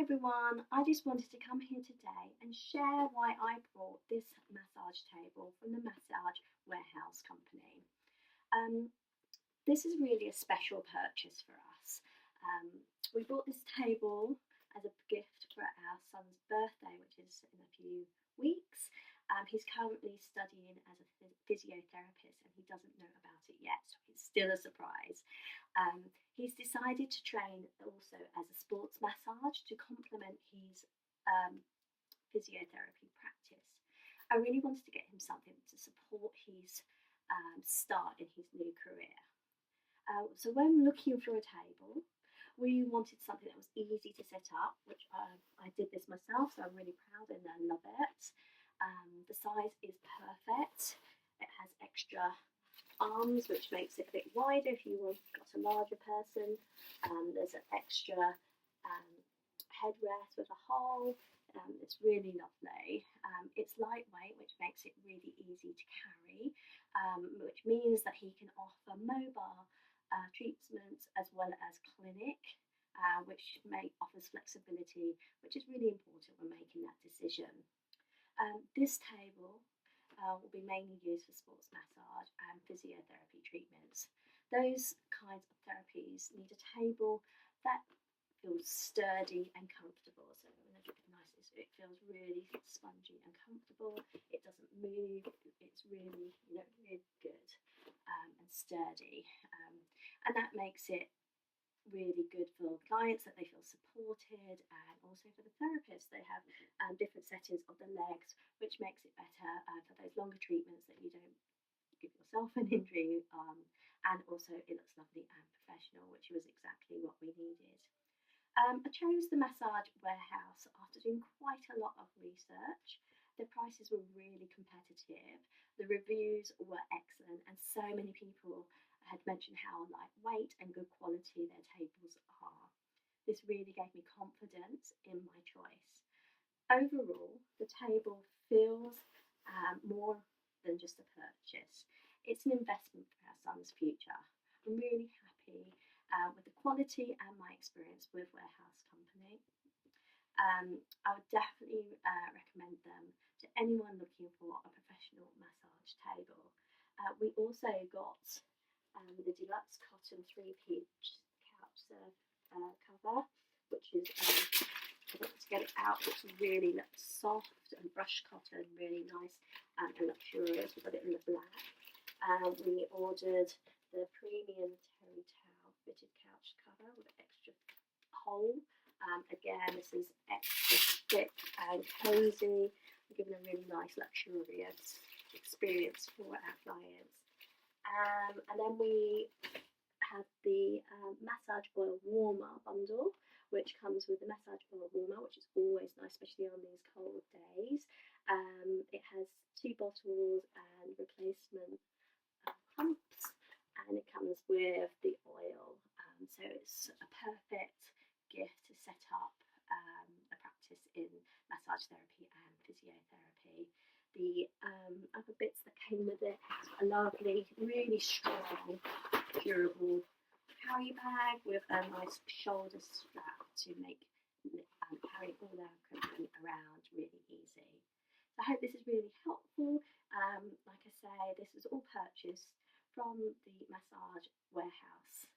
Hi everyone, I just wanted to come here today and share why I brought this massage table from the Massage Warehouse company. Um, this is really a special purchase for us. We bought this table as a gift for our son's birthday, which is in a few weeks. He's currently studying as a physiotherapist and he doesn't know about it yet, so it's still a surprise. He's decided to train also as a sports massage to complement his physiotherapy practice. I really wanted to get him something to support his start in his new career. So when looking for a table, we wanted something that was easy to set up, which I did this myself, so I'm really proud and I love it. The size is perfect. It has extra arms, which makes it a bit wider if you've got a larger person. There's an extra headrest with a hole. It's really lovely. It's lightweight, which makes it really easy to carry, which means that he can offer mobile treatments as well as clinic, which offers flexibility, which is really important when making that decision. This table will be mainly used for sports massage and physiotherapy treatments. Those kinds of therapies need a table that feels sturdy and comfortable. So when I look nice, it feels really spongy and comfortable. It doesn't move. It's really, really good and sturdy, and that makes it really good for clients, that they feel supported, and also for the therapists. They have different settings of the legs, which makes it better for those longer treatments that you don't give yourself an injury, and also it looks lovely and professional, which was exactly what we needed. I chose the Massage Warehouse after doing quite a lot of research. The prices were really competitive, the reviews were excellent, and so many people had mentioned how lightweight and good quality their tables are. This really gave me confidence in my choice. Overall, the table feels more than just a purchase. It's an investment for our son's future. I'm really happy with the quality and my experience with Warehouse Company. I would definitely recommend them to anyone looking for a professional massage table. We also got the deluxe cotton three-piece couch cover, which is, I want to get it out, it's really soft and brushed cotton, really nice and luxurious. We got it in the black. We ordered the premium terry towel fitted couch cover with an extra hole. Again, this is extra thick and cozy. We're giving a really nice luxurious experience for our clients. And then we have the massage oil warmer bundle, which comes with the massage oil warmer, which is always nice, especially on these cold days. It has 2 bottles and replacement pumps, and it comes with the oil. So it's a perfect gift to set up a practice in massage therapy and physiotherapy. The other bits that came with it, a lovely, really strong, durable carry bag with a nice shoulder strap to make carrying all our equipment around really easy. So I hope this is really helpful. Like I say, this was all purchased from the Massage Warehouse